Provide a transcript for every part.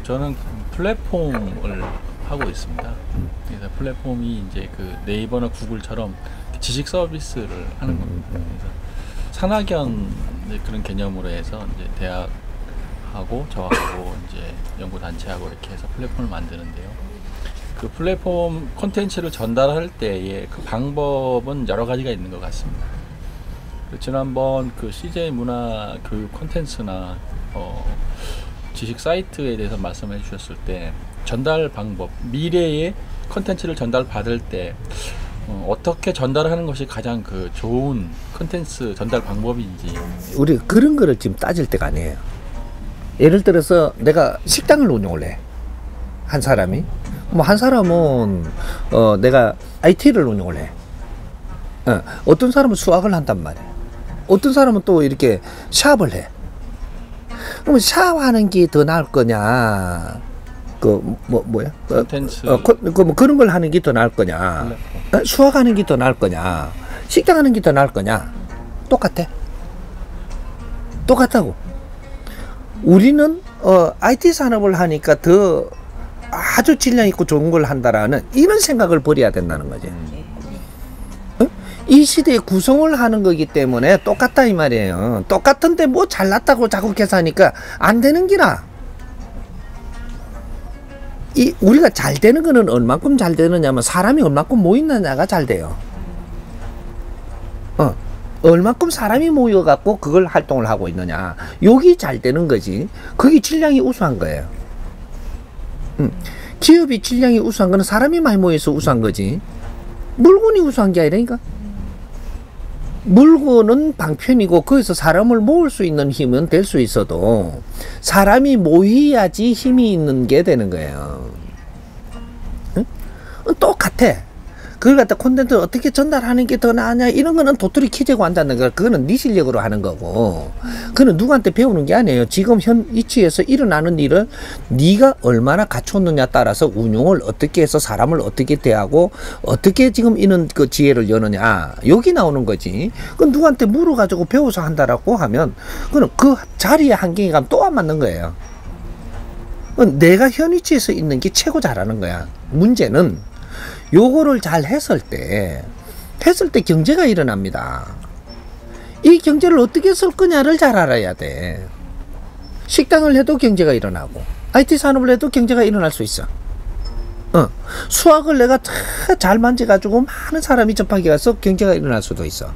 저는 플랫폼을 하고 있습니다. 그래서 플랫폼이 이제 그 네이버나 구글처럼 지식 서비스를 하는 겁니다. 그래서 산학연 그런 개념으로 해서 이제 대학하고 저하고 이제 연구 단체하고 이렇게 해서 플랫폼을 만드는데요. 그 플랫폼 콘텐츠를 전달할 때의 그 방법은 여러 가지가 있는 것 같습니다. 지난번 그 CJ 문화 교육 콘텐츠나 지식 사이트에 대해서 말씀해 주셨을 때 전달 방법, 미래의 콘텐츠를 전달받을 때 어떻게 전달하는 것이 가장 그 좋은 콘텐츠 전달 방법인지. 우리 그런 거를 지금 따질 때가 아니에요. 예를 들어서 내가 식당을 운영을 해. 한 사람이. 뭐 한 사람은 내가 IT를 운영을 해. 어떤 사람은 수학을 한단 말이야. 어떤 사람은 또 이렇게 샵을 해. 그러면 샵하는 게 더 나을 거냐? 뭐야? 콘텐츠. 뭐 그런 걸 하는 게 더 나을 거냐? 수학하는 게 더 나을 거냐? 식당하는 게 더 나을 거냐? 똑같아. 똑같다고. 우리는 IT 산업을 하니까 더 아주 질량 있고 좋은 걸 한다라는 이런 생각을 버려야 된다는 거지. 이 시대에 구성을 하는 거기 때문에 똑같다 이 말이에요. 똑같은데 뭐 잘났다고 자꾸 계산하니까 안 되는 기라. 우리가 잘 되는 거는 얼만큼 잘 되느냐면 사람이 얼만큼 모이느냐가 잘 돼요. 얼만큼 사람이 모여갖고 그걸 활동을 하고 있느냐. 여기 잘 되는 거지. 그게 질량이 우수한 거예요. 기업이 질량이 우수한 거는 사람이 많이 모여서 우수한 거지. 물건이 우수한 게 아니라니까. 물건은 방편이고 거기서 사람을 모을 수 있는 힘은 될 수 있어도 사람이 모여야지 힘이 있는 게 되는 거예요. 응? 똑같아. 그걸 갖다 콘텐츠를 어떻게 전달하는 게 더 나으냐 이런 거는 도토리 키재고 한다는 거. 그거는 네 실력으로 하는 거고 그거는 누구한테 배우는 게 아니에요. 지금 현 위치에서 일어나는 일을 네가 얼마나 갖췄느냐 따라서 운용을 어떻게 해서 사람을 어떻게 대하고 어떻게 지금 이런 그 지혜를 여느냐 여기 나오는 거지. 그건 누구한테 물어가지고 배워서 한다라고 하면 그건 그 자리에 한계가 가면 또 안 맞는 거예요. 내가 현 위치에서 있는 게 최고 잘하는 거야. 문제는 요거를 잘 했을 때 경제가 일어납니다. 이 경제를 어떻게 쓸 거냐를 잘 알아야 돼. 식당을 해도 경제가 일어나고 IT 산업을 해도 경제가 일어날 수 있어. 수학을 내가 잘 만져가지고 많은 사람이 접하게 가서 경제가 일어날 수도 있어.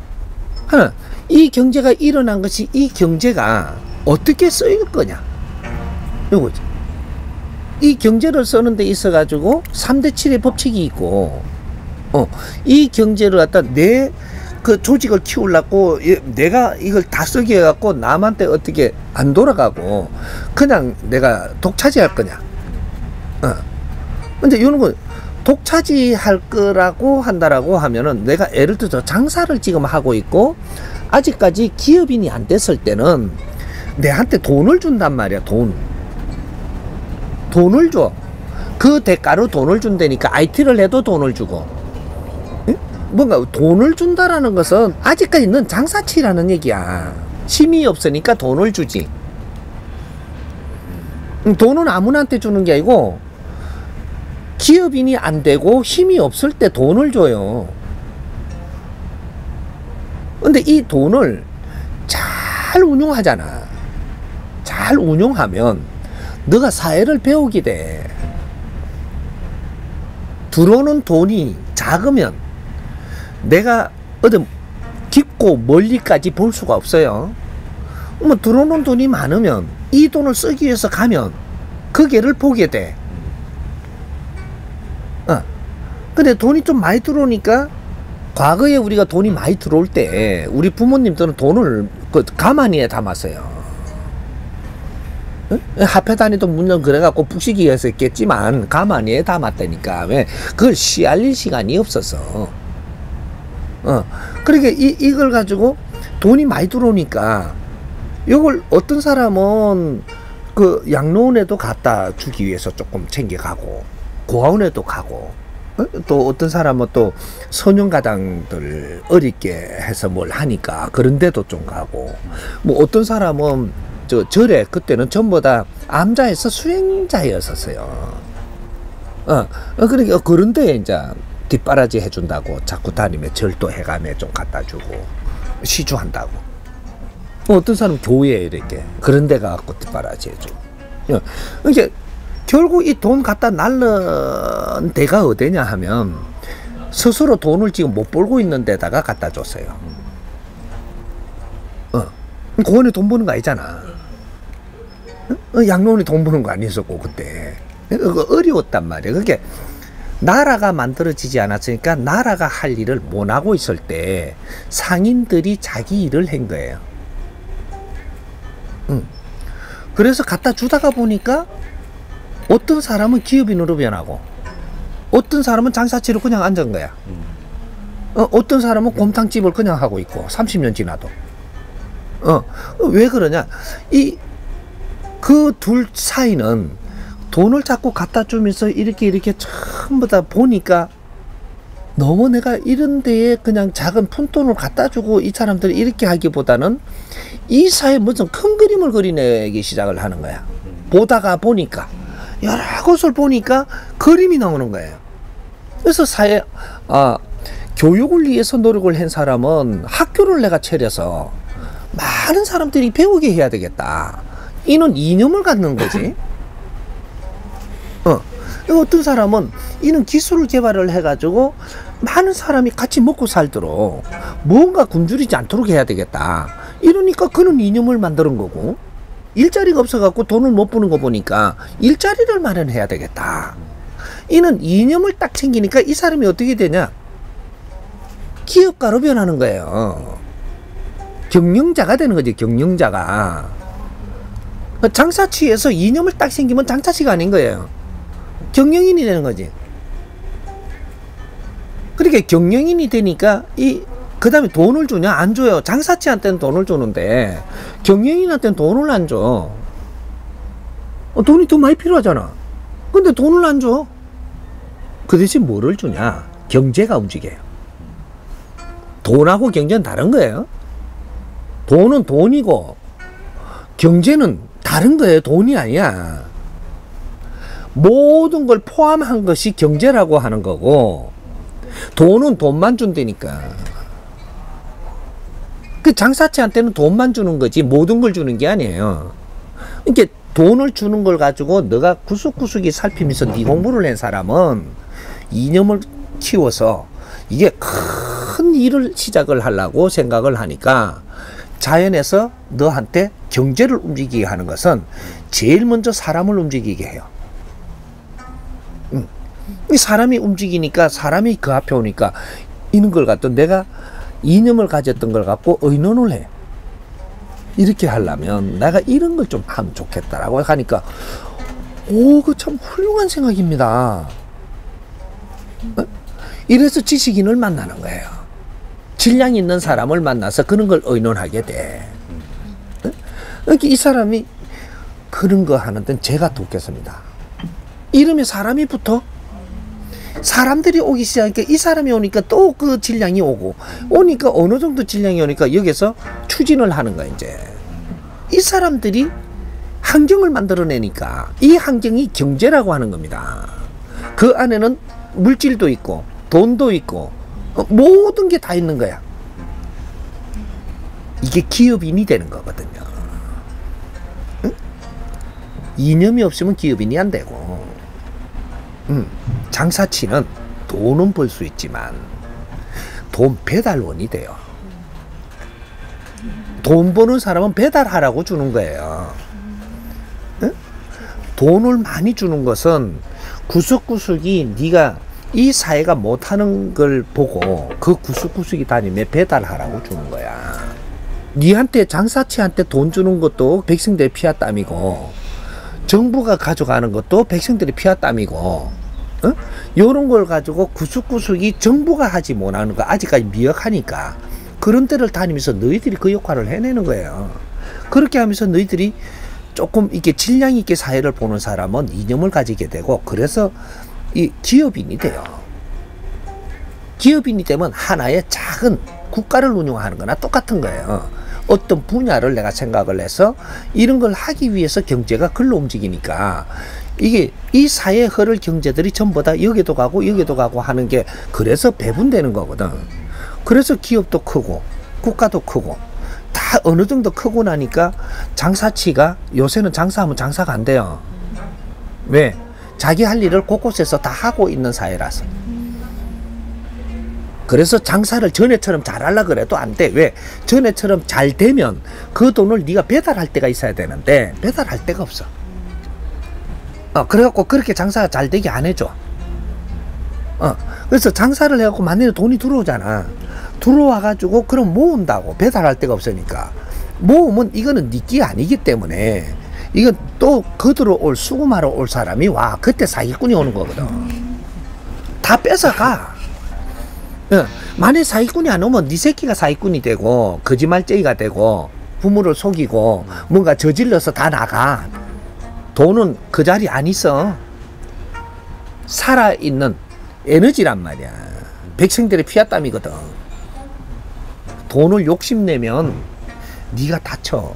이 경제가 일어난 것이 이 경제가 어떻게 쓰일 거냐 요거지. 이 경제를 쓰는 데 있어 가지고 3대 7의 법칙이 있고 이 경제를 갖다 내 그 조직을 키우려고 내가 이걸 다 쓰게 해갖고 남한테 어떻게 안 돌아가고 그냥 내가 독차지할 거냐. 근데 이런 거 독차지할 거라고 한다라고 하면은 내가 예를 들어서 장사를 지금 하고 있고 아직까지 기업인이 안 됐을 때는 내한테 돈을 준단 말이야. 돈을 줘. 그 대가로 돈을 준다니까. IT를 해도 돈을 주고. 응? 뭔가 돈을 준다라는 것은 아직까지는 장사치라는 얘기야. 힘이 없으니까 돈을 주지. 돈은 아무나한테 주는 게 아니고 기업인이 안 되고 힘이 없을 때 돈을 줘요. 근데 이 돈을 잘 운용하잖아. 잘 운용하면 너가 사회를 배우게 돼. 들어오는 돈이 작으면 내가 어디 깊고 멀리까지 볼 수가 없어요. 뭐 들어오는 돈이 많으면 이 돈을 쓰기 위해서 가면 그 길을 보게 돼. 근데 돈이 좀 많이 들어오니까 과거에 우리가 돈이 많이 들어올 때 우리 부모님들은 돈을 가마니에 담았어요. 화폐단위도 물론 그래갖고 북식이 해서 했겠지만 가만히에 담았다니까. 왜? 그걸 씨알릴 시간이 없어서. 그러니까 이걸 가지고 돈이 많이 들어오니까 이걸 어떤 사람은 그 양로원에도 갖다 주기 위해서 조금 챙겨가고 고아원에도 가고 또 어떤 사람은 또 소년가당들 어렵게 해서 뭘 하니까 그런 데도 좀 가고 뭐 어떤 사람은 저 절에 그때는 전부 다 암자에서 수행자였었어요. 그러니까 그런 데에 이제 뒷바라지 해준다고 자꾸 다니며 절도 해가며 좀 갖다 주고 시주한다고. 어떤 사람 교회에 이렇게 그런 데 가갖고 뒷바라지 해주고. 이제 결국 이 돈 갖다 날른 데가 어디냐 하면 스스로 돈을 지금 못 벌고 있는 데다가 갖다 줬어요. 공원에 돈 버는 거 아니잖아. 양로원이 돈 버는 거 아니었고 그때 어려웠단 말이야. 그게 나라가 만들어지지 않았으니까 나라가 할 일을 못 하고 있을 때 상인들이 자기 일을 한 거예요. 그래서 갖다 주다가 보니까 어떤 사람은 기업인으로 변하고 어떤 사람은 장사치로 그냥 앉은 거야. 어떤 사람은 곰탕집을 그냥 하고 있고 30년 지나도. 왜 그러냐? 그 둘 사이는 돈을 자꾸 갖다 주면서 이렇게 전부 다 보니까 너무 내가 이런 데에 그냥 작은 푼돈을 갖다 주고 이 사람들이 이렇게 하기보다는 이 사회에 무슨 큰 그림을 그리내기 시작을 하는 거야. 보다가 보니까 여러 곳을 보니까 그림이 나오는 거예요. 그래서 교육을 위해서 노력을 한 사람은 학교를 내가 차려서 많은 사람들이 배우게 해야 되겠다. 이는 이념을 갖는 거지. 어떤 사람은 이는 기술을 개발을 해가지고 많은 사람이 같이 먹고 살도록 뭔가 굶주리지 않도록 해야 되겠다. 이러니까 그는 이념을 만드는 거고, 일자리가 없어갖고 돈을 못 버는 거 보니까 일자리를 마련해야 되겠다. 이는 이념을 딱 챙기니까 이 사람이 어떻게 되냐? 기업가로 변하는 거예요. 경영자가 되는 거지, 경영자가. 장사치에서 이념을 딱 생기면 장사치가 아닌 거예요. 경영인이 되는 거지. 그러니까 경영인이 되니까 그 다음에 돈을 주냐? 안 줘요. 장사치한테는 돈을 주는데 경영인한테는 돈을 안 줘. 돈이 더 많이 필요하잖아. 근데 돈을 안 줘. 그 대신 뭐를 주냐? 경제가 움직여요. 돈하고 경제는 다른 거예요. 돈은 돈이고 경제는 다른 거예요. 돈이 아니야. 모든 걸 포함한 것이 경제라고 하는 거고, 돈은 돈만 준다니까. 그 장사치한테는 돈만 주는 거지 모든 걸 주는 게 아니에요. 그러니까 돈을 주는 걸 가지고 너가 구석구석이 살피면서 네 공부를 낸 사람은 이념을 키워서 이게 큰 일을 시작을 하려고 생각을 하니까, 자연에서 너한테 경제를 움직이게 하는 것은 제일 먼저 사람을 움직이게 해요. 이 사람이 움직이니까, 사람이 그 앞에 오니까 이런 걸 갖다 내가 이념을 가졌던 걸 갖고 의논을 해. 이렇게 하려면 내가 이런 걸 좀 하면 좋겠다라고 하니까, 그 참 훌륭한 생각입니다. 이래서 지식인을 만나는 거예요. 질량 있는 사람을 만나서 그런 걸 의논하게 돼. 그러니까 이 사람이 그런 거 하는 데는 제가 돕겠습니다. 이러면 사람이 붙어. 사람들이 오기 시작하니까 이 사람이 오니까 또 그 질량이 오니까 어느 정도 질량이 오니까 여기서 추진을 하는 거야. 이제 이 사람들이 환경을 만들어내니까 이 환경이 경제라고 하는 겁니다. 그 안에는 물질도 있고 돈도 있고 모든 게 다 있는 거야. 이게 기업인이 되는 거거든요. 응? 이념이 없으면 기업인이 안 되고, 장사치는 돈은 벌 수 있지만 돈 배달원이 돼요. 돈 버는 사람은 배달하라고 주는 거예요. 응? 돈을 많이 주는 것은 구석구석이 네가 이 사회가 못하는 걸 보고 그 구석구석이 다니며 배달하라고 주는 거야. 니한테 장사치한테 돈 주는 것도 백성들의 피와 땀이고, 정부가 가져가는 것도 백성들의 피와 땀이고, 요런 걸 가지고 구석구석이 정부가 하지 못하는 거 아직까지 미약하니까 그런 데를 다니면서 너희들이 그 역할을 해내는 거예요. 그렇게 하면서 너희들이 조금 이렇게 질량 있게 사회를 보는 사람은 이념을 가지게 되고, 그래서 이 기업인이 돼요. 기업인이 되면 하나의 작은 국가를 운영하는 거나 똑같은 거예요. 어떤 분야를 내가 생각을 해서 이런 걸 하기 위해서 경제가 글로 움직이니까 이게 이 사회에 흐를 경제들이 전부 다 여기도 가고 여기도 가고 하는 게 그래서 배분되는 거거든. 그래서 기업도 크고 국가도 크고 다 어느 정도 크고 나니까 장사치가 요새는 장사하면 장사가 안 돼요. 왜? 자기 할 일을 곳곳에서 다 하고 있는 사회라서. 그래서 장사를 전에처럼 잘하려고 그래도 안 돼. 왜? 전에처럼 잘 되면 그 돈을 네가 배달할 때가 있어야 되는데 배달할 데가 없어. 그래갖고 그렇게 장사가 잘 되게 안 해줘. 그래서 장사를 해갖고 만약에 돈이 들어오잖아. 들어와가지고 그럼 모은다고. 배달할 데가 없으니까. 모으면 이거는 네 끼 아니기 때문에 이건 또 거들어 올 수금하러 올 사람이 와. 그때 사기꾼이 오는 거거든. 다 뺏어가. 만약 사기꾼이 안 오면 네 새끼가 사기꾼이 되고 거짓말쟁이가 되고 부모를 속이고 뭔가 저질러서 다 나가. 돈은 그 자리 안 있어. 살아있는 에너지란 말이야. 백성들의 피와 땀이거든. 돈을 욕심내면 네가 다쳐.